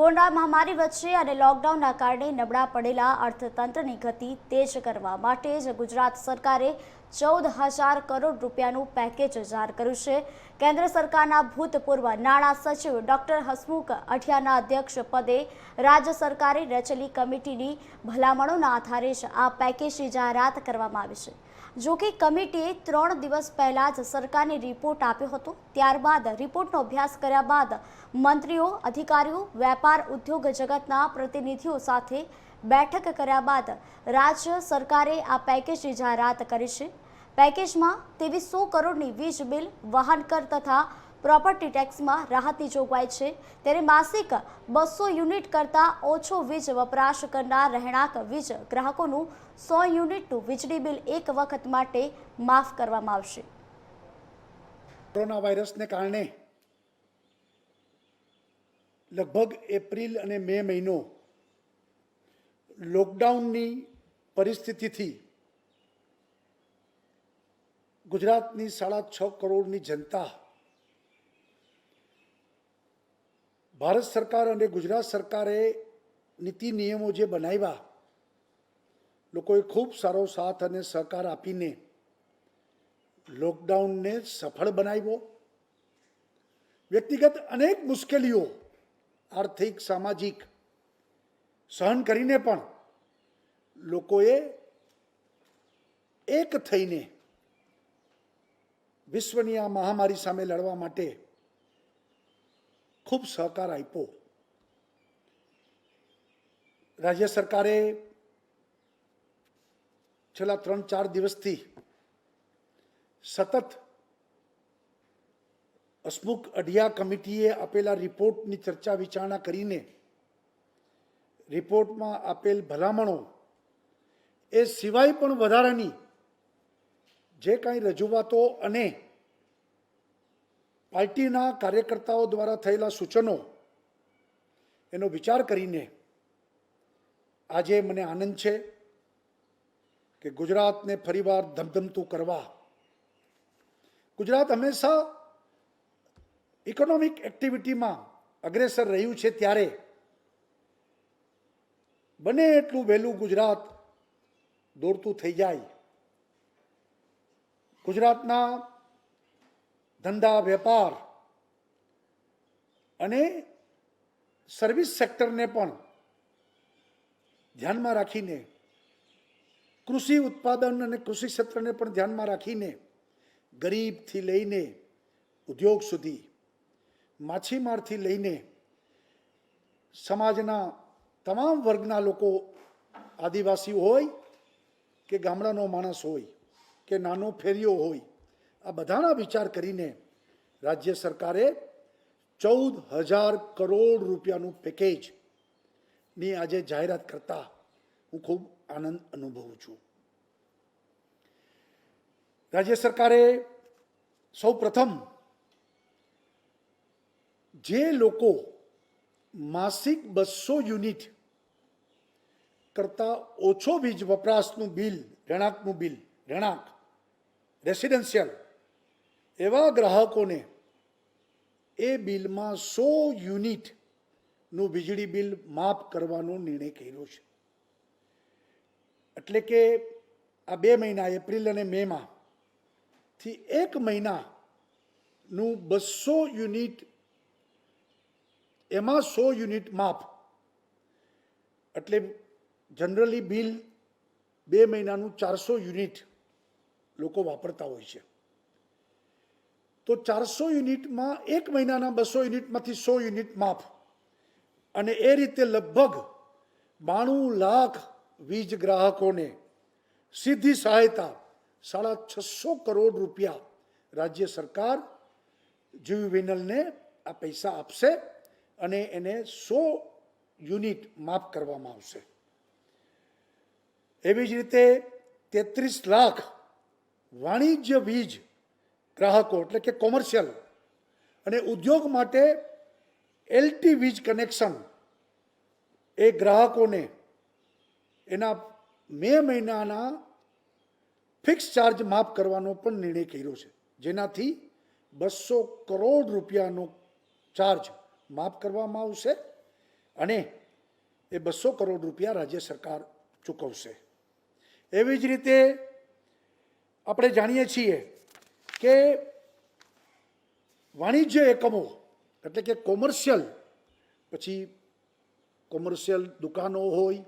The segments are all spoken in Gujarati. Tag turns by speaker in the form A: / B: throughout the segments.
A: કોરોના મહામારી વચ્ચે અને લોકડાઉનના કારણે નબળા પડેલા અર્થતંત્રની ગતિ તેજ કરવા માટે જ ગુજરાત સરકારે 14,000 કરોડ રૂપિયાનું પેકેજ જાહેર કર્યું છે। કેન્દ્ર સરકારના ભૂતપૂર્વ નાણાં સચિવ ડોક્ટર હસમુખ અઢિયાના અધ્યક્ષ પદે રાજ્ય સરકારે રચેલી કમિટીની ભલામણોના આધારે જ આ પેકેજની જાહેરાત કરવામાં આવી છે। જો કે કમિટીએ 3 દિવસ પહેલા જ સરકારને રિપોર્ટ આપ્યો હતો। ત્યારબાદ રિપોર્ટનો અભ્યાસ કર્યા બાદ મંત્રીઓ, અધિકારીઓ, વેપાર ઉદ્યોગ જગતના પ્રતિનિધિઓ સાથે બેઠક કર્યા બાદ રાજ્ય સરકારે આ પેકેજની જાહેરાત કરી છે। પેકેજમાં 2300 કરોડની વીજ બિલ, વાહન કર તથા પ્રોપર્ટી ટેક્સમાં રાહતની જોગવાઈ છે। ત્યારે માસિક 200 યુનિટ કરતાં ઓછો વીજ વપરાશ કરનાર રહેણાંક વીજ ગ્રાહકોનું 100 યુનિટનું વીજળી બિલ એક વખત માટે માફ કરવામાં આવશે।
B: કોરોના વાયરસને કારણે લગભગ એપ્રિલ અને મે મહિનો લોકડાઉનની પરિસ્થિતિથી ગુજરાતની 6.5 કરોડની જનતા ભારત સરકાર અને ગુજરાત સરકારે નીતિ નિયમો જે બનાવ્યા, લોકોએ ખૂબ સારો સાથ અને સહકાર આપીને લોકડાઉનને સફળ બનાવ્યો। વ્યક્તિગત અનેક મુશ્કેલીઓ આર્થિક, સામાજિક સહન કરીને પણ લોકોએ એક થઈને વિશ્વની આ મહામારી સામે લડવા માટે ખૂબ સહકાર આપ્યો। રાજ્ય સરકારે છેલ્લા 3-4 દિવસથી સતત હસમુખ અઢિયા કમિટીએ આપેલા રિપોર્ટની ચર્ચા વિચારણા કરીને રિપોર્ટમાં આપેલ ભલામણો એ સિવાય પણ વધારાની જે કાંઈ રજૂઆતો અને પાર્ટીના કાર્યકર્તાઓ દ્વારા થયેલા સૂચનો એનો વિચાર કરીને આજે મને આનંદ છે કે ગુજરાતને ફરીવાર ધમધમતું કરવા, ગુજરાત હંમેશા ઇકોનોમિક એક્ટિવિટીમાં અગ્રેસર રહ્યું છે, ત્યારે બને એટલું વહેલું ગુજરાત દોડતું થઈ જાય, ગુજરાતના ધંધા, વેપાર અને સર્વિસ સેક્ટરને પણ ધ્યાનમાં રાખીને, કૃષિ ઉત્પાદન અને કૃષિ ક્ષેત્રને પણ ધ્યાનમાં રાખીને ગરીબથી લઈને ઉદ્યોગ સુધી, માછીમારથી લઈને સમાજના તમામ વર્ગના લોકો, આદિવાસી હોય કે ગામડાનો માણસ હોય કે નાનો ફેરિયો હોય, આ બધાના વિચાર કરીને રાજ્ય સરકારે 14,000 કરોડ રૂપિયાનું પેકેજની આજે જાહેરાત કરતા હું ખૂબ આનંદ અનુભવું છું। રાજ્ય સરકારે સૌ પ્રથમ જે લોકો માસિક 200 યુનિટ કરતાં ઓછો વીજ વપરાશનું બિલ, રહેણાંક રેસિડેન્શિયલ, એવા ગ્રાહકોને એ બિલમાં 100 યુનિટનું વીજળી બિલ માફ કરવાનો નિર્ણય કર્યો છે। એટલે કે આ 2 મહિના એપ્રિલ અને મેમાં થી 1 મહિનાનું 200 યુનિટ, એમાં 100 યુનિટ માફ, એટલે જનરલી બિલ 2 મહિનાનું 400 યુનિટ લોકો વાપરતા હોય છે, તો 400 યુનિટમાં 1 મહિનાના 200 યુનિટમાંથી 100 યુનિટ માફ, અને એ રીતે લગભગ 92 લાખ વીજ ગ્રાહકોને સીધી સહાયતા 650 કરોડ રૂપિયા રાજ્ય સરકાર જીવીવીએનએલને આ પૈસા આપશે અને એને 100 યુનિટ માફ કરવામાં આવશે। એવી જ રીતે 33 લાખ વાણિજ્ય વીજ ગ્રાહકો, એટલે કે કોમર્શિયલ અને ઉદ્યોગ માટે એલટી વીજ કનેક્શન, એ ગ્રાહકોને એના મે મહિનાના ફિક્સ ચાર્જ માફ કરવાનો પણ નિર્ણય કર્યો છે, જેનાથી 200 કરોડ રૂપિયાનો ચાર્જ માફ કરવામાં આવશે અને એ 200 કરોડ રૂપિયા રાજ્ય સરકાર ચૂકવશે. એવી જ રીતે આપણે જાણીએ છીએ કે વાણિજ્ય એકમો એટલે કે કોમર્શિયલ, પછી કોમર્શિયલ દુકાનો હોય,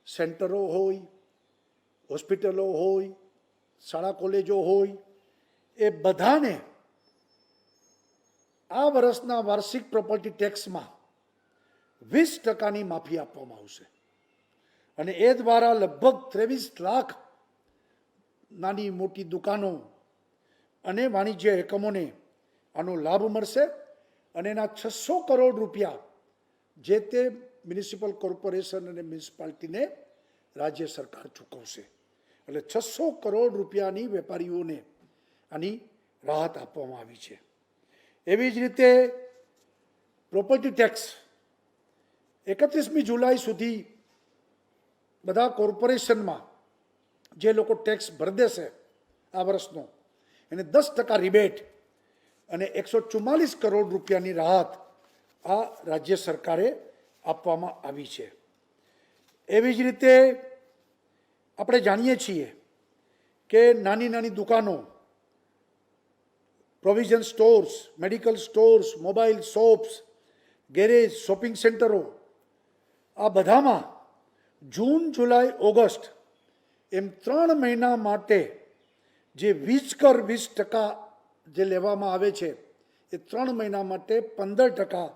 B: સેન્ટરો હોય, હોસ્પિટલો હોય, શાળા કોલેજો હોય, એ બધાને આ વર્ષના વાર્ષિક પ્રોપર્ટી ટેક્સમાં 20% માફી આપવામાં આવશે. અને એ દ્વારા લગભગ 23 લાખ નાની મોટી દુકાનો અને વાણિજ્ય એકમોને આનો લાભ મળશે. અને એના 600 કરોડ રૂપિયા જે તે મ્યુનિસિપલ કોર્પોરેશન અને મ્યુનિસિપાલિટીને રાજ્ય સરકાર ચૂકવશે. એટલે 600 કરોડ રૂપિયાની વેપારીઓને આની રાહત આપવામાં આવી છે. એવી જ રીતે પ્રોપર્ટી ટેક્સ 31મી જુલાઈ સુધી બધા કોર્પોરેશનમાં જે લોકો ટેક્સ ભરી દેશે આ વર્ષનો, એને 10% રિબેટ અને 144 કરોડ રૂપિયાની રાહત આ રાજ્ય સરકારે આપવામાં આવી છે. એવી જ રીતે આપણે જાણીએ છીએ કે નાની નાની દુકાનો, provision stores, medical stores, mobile shops, garage, shopping સેન્ટરો, આ બધામાં જૂન, જુલાઈ, ઓગસ્ટ એમ 3 મહિના માટે જે વીજ કર 20% જે લેવામાં આવે છે એ 3 મહિના માટે 15%,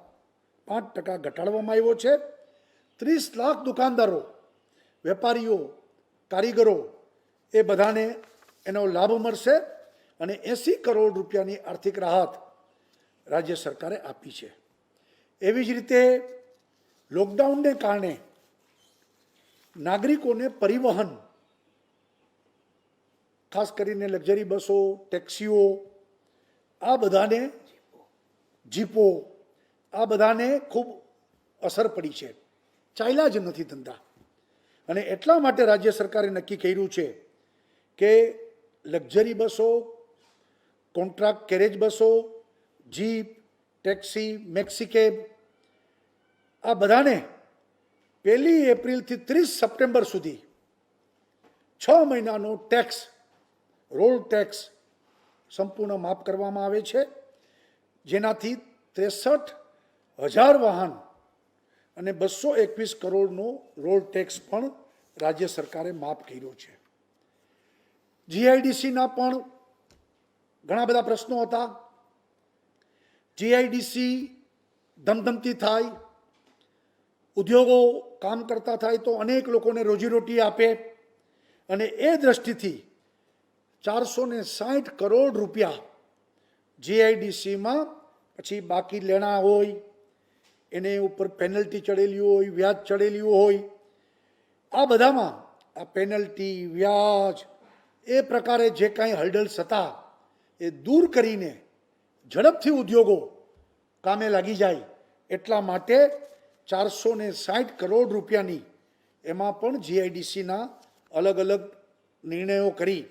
B: 5% ઘટાડવામાં આવ્યો છે. 30 લાખ દુકાનદારો, વેપારીઓ, કારીગરો એ બધાને એનો લાભ મળશે અને 80 કરોડ રૂપિયાની આર્થિક રાહત રાજ્ય સરકારે આપી છે. એવી જ રીતે લોકડાઉનને કારણે નાગરિકોને પરિવહન, ખાસ કરીને લક્ઝરી બસો, ટેક્સીઓ, આ બધાને, જીપો, આ બધાને ખૂબ અસર પડી છે. ચાલ્યા જ નથી ધંધા. અને એટલા માટે રાજ્ય સરકારે નક્કી કર્યું છે કે લક્ઝરી બસો, કોન્ટ્રાક્ટ કેરેજ બસો, જીપ, ટેક્સી, મેક્સી કેબ, આ બધાને 1 એપ્રિલથી 30 સપ્ટેમ્બર સુધી 6 મહિનાનો ટેક્સ, રોડ ટેક્સ સંપૂર્ણ માફ કરવામાં આવે છે. જેનાથી 63,000 વાહન અને 221 કરોડનો રોડ ટેક્સ પણ રાજ્ય સરકારે માફ કર્યો છે. જીઆઈડીસીના પણ ઘણા બધા પ્રશ્નો હતા. જીઆઈડીસી ધમધમતી થાય, ઉદ્યોગો કામ કરતા થાય તો અનેક લોકોને રોજીરોટી આપે, અને એ દ્રષ્ટિથી 460 કરોડ રૂપિયા જીઆઈડીસીમાં પછી બાકી લેણા હોય, એને ઉપર પેનલ્ટી ચડેલી હોય, વ્યાજ ચડેલી હોય, આ બધામાં આ પેનલ્ટી, વ્યાજ, એ પ્રકારે જે કાંઈ હર્ડલ્સ હતા એ દૂર કરીને ઝડપથી ઉદ્યોગો કામે લાગી જાય એટલા માટે 460 કરોડ રૂપિયાની એમાં પણ જીઆઈડીસીના અલગ અલગ નિર્ણયો કરી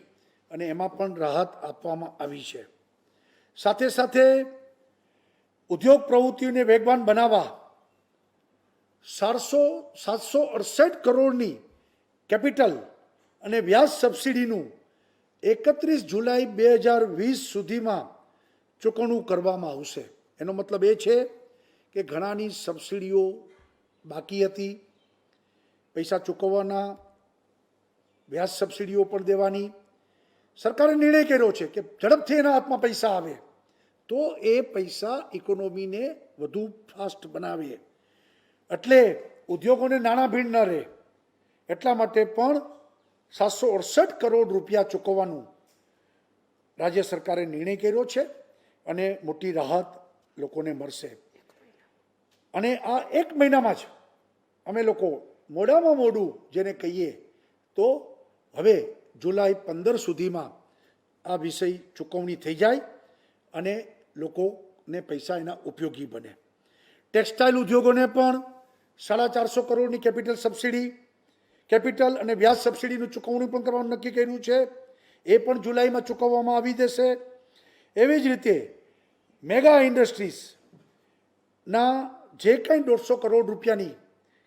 B: અને એમાં પણ રાહત આપવામાં આવી છે. સાથે સાથે ઉદ્યોગ પ્રવૃત્તિઓને વેગવાન બનાવવા 768 કરોડની કેપિટલ અને વ્યાજ સબસિડીનું 31 જુલાઈ 2020 સુધીમાં ચૂકવણું કરવામાં આવશે. એનો મતલબ એ છે કે ઘણાની સબસિડીઓ બાકી હતી, પૈસા ચૂકવવાના, વ્યાજ સબસિડીઓ પણ દેવાની. સરકારે નિર્ણય કર્યો છે કે ઝડપથી એના હાથમાં પૈસા આવે તો એ પૈસા ઇકોનોમીને વધુ ફાસ્ટ બનાવે, એટલે ઉદ્યોગોને નાણાં ભીડ ન રહે, એટલા માટે પણ 768 કરોડ રૂપિયા ચૂકવવાનું રાજ્ય સરકારે નિર્ણય કર્યો છે અને મોટી રાહત લોકોને મળશે. અને આ 1 મહિનામાં જ અમે લોકો મોડામાં મોડું જેને કહીએ તો હવે જુલાઈ 15 સુધીમાં આ વિષય ચૂકવણી થઈ જાય અને લોકોને પૈસા એના ઉપયોગી બને. ટેક્સટાઇલ ઉદ્યોગોને પણ 450 કરોડની કેપિટલ અને વ્યાજ સબસિડીનું ચૂકવણી પણ કરવાનું નક્કી કર્યું છે. એ પણ જુલાઈમાં ચૂકવવામાં આવી જશે. એવી જ રીતે મેગા ઇન્ડસ્ટ્રીઝના જે કંઈ 150 કરોડ રૂપિયાની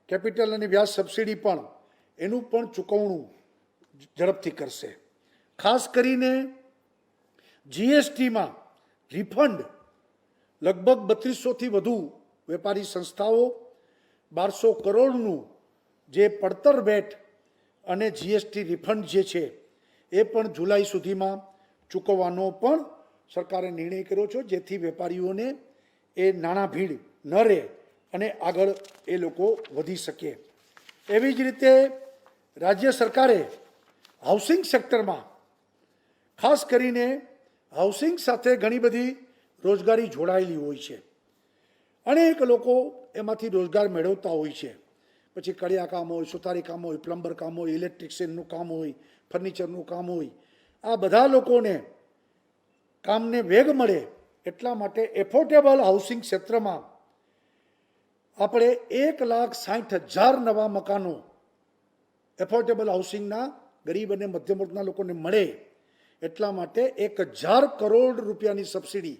B: કેપિટલ અને વ્યાજ સબસિડી પણ એનું પણ ચૂકવણું ઝડપથી કરશે. ખાસ કરીને જીએસટીમાં રિફંડ લગભગ 3200થી વધુ વેપારી સંસ્થાઓ 1200 કરોડનું જે પડતર વેટ અને જીએસટી રિફંડ જે છે એ પણ જુલાઈ સુધીમાં ચૂકવવાનો પણ સરકારે નિર્ણય કર્યો છે, જેથી વેપારીઓને એ નાણાં ભીડ ન રહે અને આગળ એ લોકો વધી શકે. એવી જ રીતે રાજ્ય સરકારે હાઉસિંગ સેક્ટરમાં ખાસ કરીને હાઉસિંગ સાથે ઘણી બધી રોજગારી જોડાયેલી હોય છે. અનેક લોકો એમાંથી રોજગાર મેળવતા હોય છે. પછી કડિયા કામ હોય, સુતારી કામ હોય, પ્લમ્બર કામ હોય, ઇલેક્ટ્રિશિયનનું કામ હોય, ફર્નિચરનું કામ હોય, આ બધા લોકોને કામને વેગ મળે એટલા માટે એફોર્ડેબલ હાઉસિંગ ક્ષેત્રમાં આપણે 1,60,000 નવા મકાનો એફોર્ડેબલ હાઉસિંગના ગરીબ અને મધ્યમ વર્ગના લોકોને મળે એટલા માટે 1,000 કરોડ રૂપિયાની સબસિડી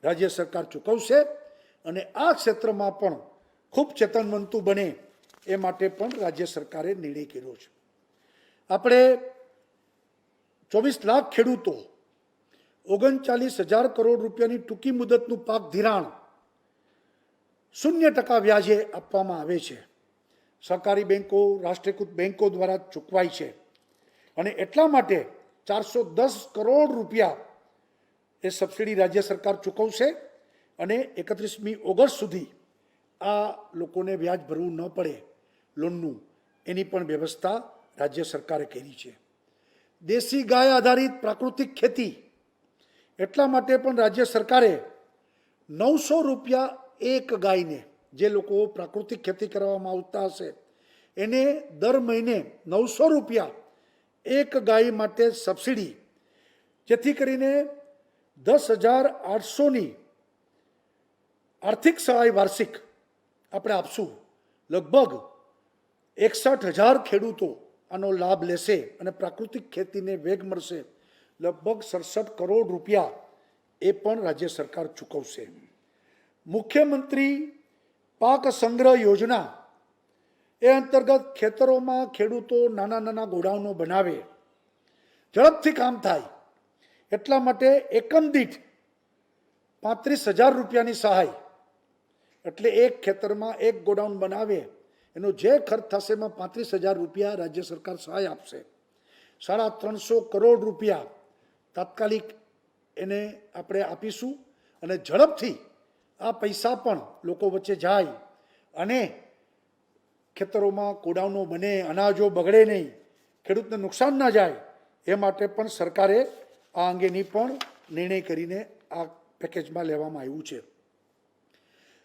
B: રાજ્ય સરકાર ચૂકવશે અને આ ક્ષેત્રમાં પણ ખૂબ ચેતનવંતુ બને એ માટે પણ રાજ્ય સરકારે નિર્ણય કર્યો છે. આપણે 24 લાખ ખેડૂતો 39,000 કરોડ રૂપિયાની ટૂંકી મુદતનું પાક ધિરાણ 0% વ્યાજે આપવામાં આવે છે. સહકારી બેન્કો, રાષ્ટ્રીયકૃત બેન્કો દ્વારા ચૂકવાય છે અને એટલા માટે 410 કરોડ રૂપિયા એ સબસિડી રાજ્ય સરકાર ચૂકવશે અને 31મી ઓગસ્ટ સુધી આ લોકોને વ્યાજ ભરવું ન પડે લોનનું, એની પણ વ્યવસ્થા રાજ્ય સરકારે કરી છે. દેશી ગાય આધારિત પ્રાકૃતિક ખેતી એટલા માટે પણ રાજ્ય સરકારે 900 રૂપિયા એક ગાયને, જે લોકો પ્રાકૃતિક ખેતી કરવામાં આવતા હશે એને દર મહિને 900 રૂપિયા એક ગાય માટે સબસિડી, જેથી કરીને 10,800ની આર્થિક સહાય વાર્ષિક આપણે આપશું. લગભગ 61,000 ખેડૂતો આનો લાભ લેશે અને પ્રાકૃતિક ખેતીને વેગ મળશે. લગભગ 67 કરોડ રૂપિયા એ પણ રાજ્ય સરકાર ચૂકવશે. મુખ્યમંત્રી પાક સંગ્રહ યોજના એ અંતર્ગત ખેતરોમાં ખેડૂતો નાના નાના ગોડાઉનો બનાવે, ઝડપથી કામ થાય એટલા માટે એકમ દીઠ 35,000 રૂપિયાની સહાય, એટલે એક ખેતરમાં એક ગોડાઉન બનાવે એનો જે ખર્ચ થશે એમાં 35,000 રૂપિયા રાજ્ય સરકાર સહાય આપશે. 350 કરોડ રૂપિયા તાત્કાલિક એને આપણે આપીશું અને ઝડપથી આ પૈસા પણ લોકો વચ્ચે જાય અને ખેતરોમાં ગોડાઉનો બને, અનાજો બગડે નહીં, ખેડૂતને નુકસાન ના જાય એ માટે પણ સરકારે આ અંગેની પણ નિર્ણય કરીને આ પેકેજમાં લેવામાં આવ્યું છે.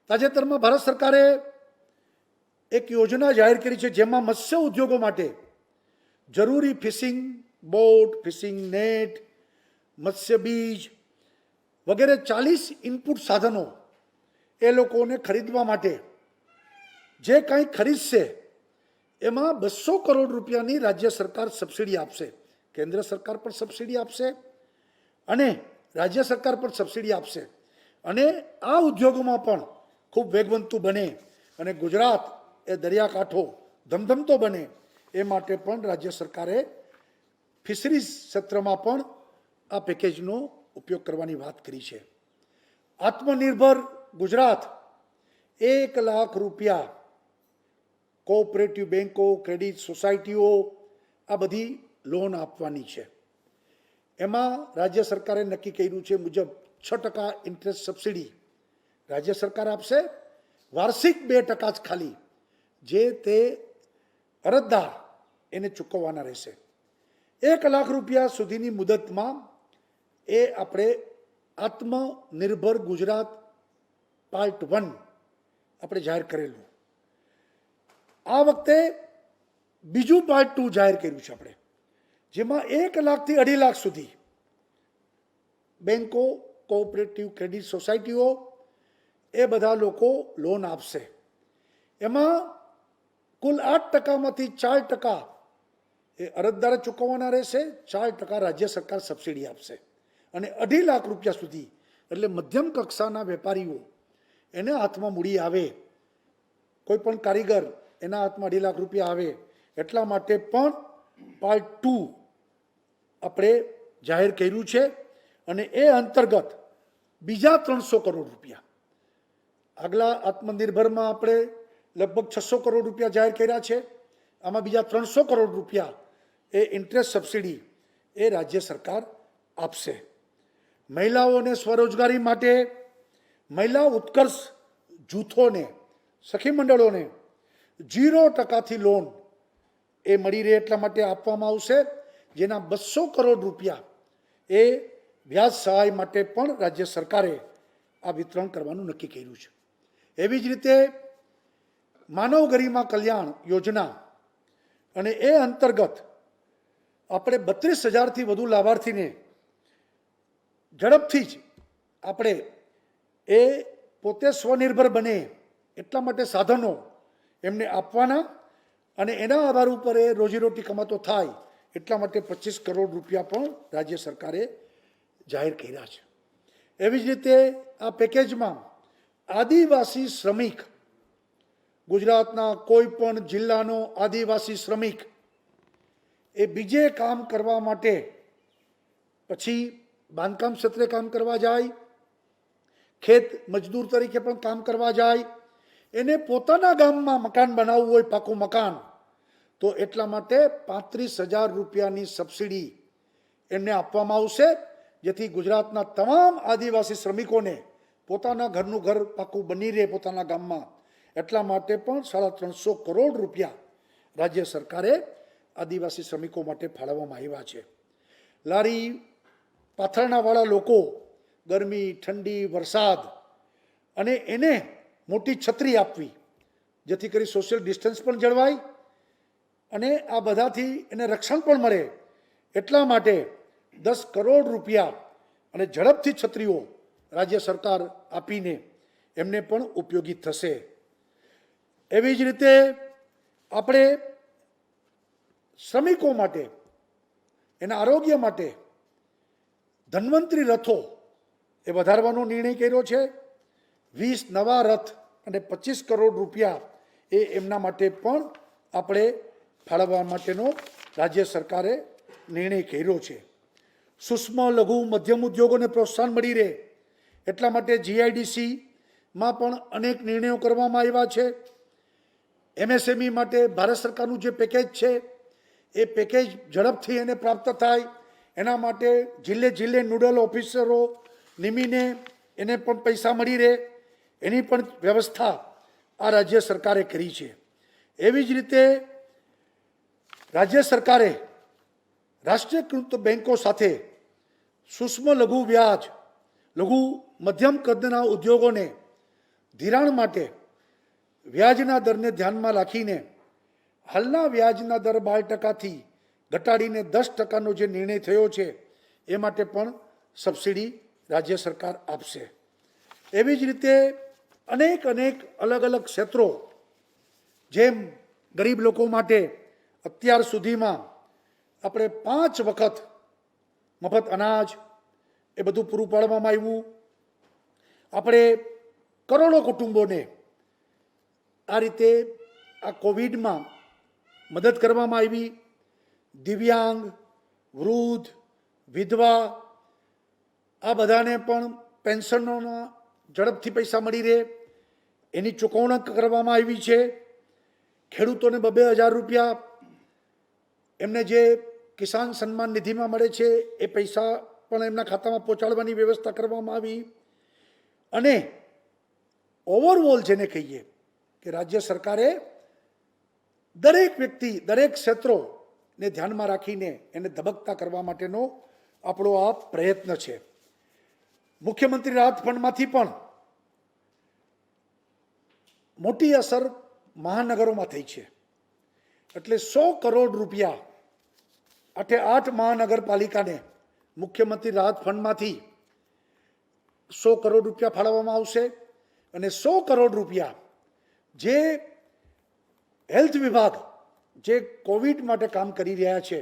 B: તાજેતરમાં ભારત સરકારે એક યોજના જાહેર કરી છે જેમાં મત્સ્ય ઉદ્યોગો માટે જરૂરી ફિશિંગ બોટ, ફિશિંગ નેટ, મત્સ્ય બીજ વગેરે 40 ઇનપુટ સાધનો એ લોકોને ખરીદવા માટે જે કંઈ ખરીદશે એમાં 200 કરોડ રૂપિયાની રાજ્ય સરકાર સબસિડી આપશે. કેન્દ્ર સરકાર પણ સબસિડી આપશે અને રાજ્ય સરકાર પણ સબસિડી આપશે અને આ ઉદ્યોગોમાં પણ ખૂબ વેગવંતુ બને અને ગુજરાત એ દરિયાકાંઠો ધમધમતો બને એ માટે પણ રાજ્ય સરકારે ફિશરીઝ ક્ષેત્રમાં પણ આ પેકેજનો ઉપયોગ કરવાની વાત કરી છે. આત્મનિર્ભર ગુજરાત 1 લાખ રૂપિયા કોઓપરેટિવ બેન્કો, ક્રેડિટ સોસાયટીઓ આ બધી લોન આપવાની છે. એમાં રાજ્ય સરકારે નક્કી કર્યું છે મુજબ 6% ઇન્ટરેસ્ટ સબસિડી રાજ્ય સરકાર આપશે, વાર્ષિક 2% જ ખાલી જે તે અરજદાર એને ચૂકવવાના રહેશે. 1 લાખ રૂપિયા સુધીની મુદતમાં એ આપણે આત્મનિર્ભર ગુજરાત પાર્ટ 1 આપણે જાહેર કરેલું. આ વખતે બીજું પાર્ટ 2 જાહેર કર્યું છે આપણે, જેમાં 1 લાખથી 2.5 લાખ સુધી બેન્કો, કોઓપરેટિવ ક્રેડિટ સોસાયટીઓ એ બધા લોકો લોન આપશે. એમાં કુલ 8%માંથી 4% એ અરજદારે ચૂકવવાના રહેશે, 4% રાજ્ય સરકાર સબસિડી આપશે અને 2.5 લાખ રૂપિયા સુધી એટલે મધ્યમ કક્ષાના વેપારીઓ એને હાથમાં મૂડી આવે, કોઈ પણ કારીગર એના હાથમાં 2.5 લાખ રૂપિયા આવે, એટલા માટે પણ પાર્ટ 2 આપણે જાહેર કર્યું છે. અને એ અંતર્ગત બીજા 300 કરોડ રૂપિયા, આગલા આત્મનિર્ભરમાં આપણે લગભગ 600 કરોડ રૂપિયા જાહેર કર્યા છે, આમાં બીજા 300 કરોડ રૂપિયા એ ઇન્ટરેસ્ટ સબસિડી એ રાજ્ય સરકાર આપશે. મહિલાઓને સ્વરોજગારી માટે મહિલા ઉત્કર્ષ જૂથોને, સખી મંડળોને 0% લોન એ મળી રહે એટલા માટે આપવામાં આવશે, જેના 200 કરોડ રૂપિયા એ વ્યાજ સહાય માટે પણ રાજ્ય સરકારે આ વિતરણ કરવાનું નક્કી કર્યું છે. એવી જ રીતે માનવ ગરિમા કલ્યાણ યોજના, અને એ અંતર્ગત આપણે 32,000થી વધુ લાભાર્થીને ઝડપથી જ આપણે એ પોતે સ્વનિર્ભર બને એટલા માટે સાધનો એમને આપવાના, અને એના આધાર ઉપર એ રોજીરોટી કમાતો થાય એટલા માટે 25 કરોડ રૂપિયા પણ રાજ્ય સરકારે જાહેર કર્યા છે. એવી જ રીતે આ પેકેજમાં આદિવાસી શ્રમિક, ગુજરાતના કોઈ પણ જિલ્લાનો આદિવાસી શ્રમિક એ બીજે કામ કરવા માટે, પછી બાંધકામ ક્ષેત્રે કામ કરવા જાય, ખેત મજદૂર તરીકે પણ કામ કરવા જાય, એને પોતાના ગામમાં મકાન બનાવવું હોય, પાકું મકાન, તો એટલા માટે 35,000 રૂપિયાની સબસિડી એમને આપવામાં આવશે, જેથી ગુજરાતના તમામ આદિવાસી શ્રમિકોને પોતાના ઘરનું ઘર પાકું બની રહે પોતાના ગામમાં. એટલા માટે પણ 350 કરોડ રૂપિયા રાજ્ય સરકારે આદિવાસી શ્રમિકો માટે ફાળવવામાં આવ્યા છે. લારી પાથરણાવાળા લોકો ગરમી, ઠંડી, વરસાદ, અને એને મોટી છત્રી આપવી, જેથી કરી સોશિયલ ડિસ્ટન્સ પણ જળવાય અને આ બધાથી એને રક્ષણ પણ મળે, એટલા માટે 10 કરોડ રૂપિયા અને ઝડપથી છત્રીઓ રાજ્ય સરકાર આપીને એમને પણ ઉપયોગી થશે. એવી જ રીતે આપણે શ્રમિકો માટે, એના આરોગ્ય માટે ધન્વંતરી રથો એ વધારવાનો નિર્ણય કર્યો છે. 20 નવા રથ અને 25 કરોડ રૂપિયા એ એમના માટે પણ આપણે ફાળવવા માટેનો રાજ્ય સરકારે નિર્ણય કર્યો છે. સૂક્ષ્મ, લઘુ, મધ્યમ ઉદ્યોગોને પ્રોત્સાહન મળી રહે એટલા માટે GIDCમાં પણ અનેક નિર્ણયો કરવામાં આવ્યા છે. MSME માટે ભારત સરકારનું જે પેકેજ છે એ પેકેજ ઝડપથી એને પ્રાપ્ત થાય એના માટે જિલ્લે જિલ્લે નોડલ ઓફિસરો નિમીને એને પણ પૈસા મળી રહે એની પણ વ્યવસ્થા આ રાજ્ય સરકારે કરી છે. એવી જ રીતે રાજ્ય સરકારે રાષ્ટ્રીયકૃત બેન્કો સાથે સૂક્ષ્મ લઘુ વ્યાજ, લઘુ મધ્યમ કદના ઉદ્યોગોને ધિરાણ માટે વ્યાજના દરને ધ્યાનમાં રાખીને હાલના વ્યાજના દર 12%થી ઘટાડીને 10%નો જે નિર્ણય થયો છે એ માટે પણ સબસિડી રાજ્ય સરકાર આપશે. એવી જ રીતે અનેક અલગ અલગ ક્ષેત્રો, જેમ ગરીબ લોકો માટે અત્યાર સુધીમાં આપણે 5 વખત મફત અનાજ એ બધું પૂરું પાડવામાં આવ્યું. આપણે કરોડો કુટુંબોને આ રીતે આ કોવિડમાં મદદ કરવામાં આવી. દિવ્યાંગ, વૃદ્ધ, વિધવા, આ બધાને પણ પેન્શનોના ઝડપથી પૈસા મળી રહે એની ચૂકવણી કરવામાં આવી છે. ખેડૂતોને 2,000 રૂપિયા એમને જે કિસાન સન્માન નિધિમાં મળે છે એ પૈસા પણ એમના ખાતામાં પહોંચાડવાની વ્યવસ્થા કરવામાં આવી. અને ઓવરઓલ જેને કહીએ કે રાજ્ય સરકારે દરેક વ્યક્તિ, દરેક ક્ષેત્રોને ધ્યાનમાં રાખીને એને ધબકતા કરવા માટેનો આપણો આ પ્રયત્ન છે. મુખ્યમંત્રી રાહત ફંડમાંથી પણ મોટી અસર મહાનગરોમાં થઈ છે. એટલે 100 કરોડ રૂપિયા 8 મહાનગરપાલિકાને મુખ્યમંત્રી રાહત ફંડમાંથી 100 કરોડ રૂપિયા ફાળવવામાં આવશે. અને 100 કરોડ રૂપિયા જે હેલ્થ વિભાગ જે કોવિડ માટે કામ કરી રહ્યા છે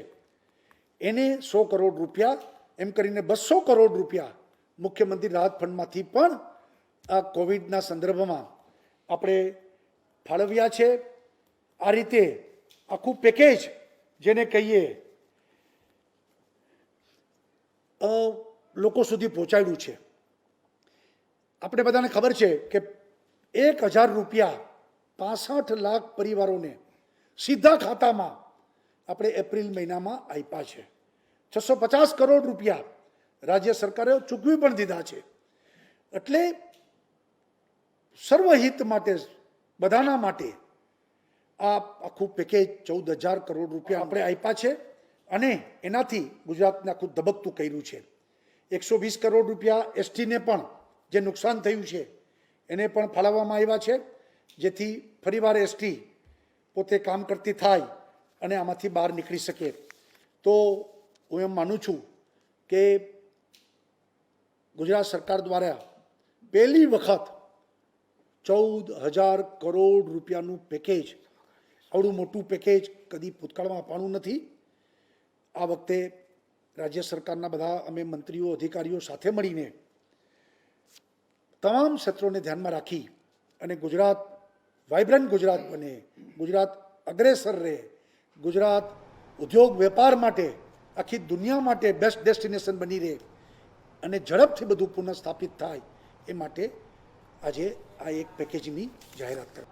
B: એને 100 કરોડ રૂપિયા, એમ કરીને 200 કરોડ રૂપિયા મુખ્યમંત્રી રાહત ફંડમાંથી પણ આ કોવિડના સંદર્ભમાં આપણે ફાળવ્યા છે. આ રીતે આખું પેકેજ જેને કહીએ લોકો સુધી પહોંચાડ્યું છે. આપણે બધાને ખબર છે કે 1,000 રૂપિયા 65 લાખ પરિવારોને સીધા ખાતામાં આપણે એપ્રિલ મહિનામાં આપ્યા છે. 650 કરોડ રૂપિયા રાજ્ય સરકારે ચૂકવી પણ દીધા છે. એટલે સર્વહિત માટે, બધાના માટે આ આખું પેકેજ 14,000 કરોડ રૂપિયા આપણે આપ્યા છે અને એનાથી ગુજરાતને આખું ધબકતું કર્યું છે. 120 કરોડ રૂપિયા એસટીને પણ જે નુકસાન થયું છે એને પણ ફાળવવામાં આવ્યા છે, જેથી ફરીવાર એસટી પોતે કામ કરતી થાય અને આમાંથી બહાર નીકળી શકે. તો હું એમ માનું છું કે ગુજરાત સરકાર દ્વારા પહેલી વખત 14,000 કરોડ રૂપિયાનું પેકેજ, આવડું મોટું પેકેજ કદી ભૂતકાળમાં અપાણું નથી. આ વખતે રાજ્ય સરકારના બધા અમે મંત્રીઓ, અધિકારીઓ સાથે મળીને તમામ ક્ષેત્રોને ધ્યાનમાં રાખી અને ગુજરાત વાઇબ્રન્ટ ગુજરાત બને, ગુજરાત અગ્રેસર રહે, ગુજરાત ઉદ્યોગ વેપાર માટે આખી દુનિયા માટે બેસ્ટ ડેસ્ટિનેશન બની રહે અને ઝડપથી બધું પુનઃસ્થાપિત થાય એ માટે આજે આ એક પેકેજની જાહેરાત કરી.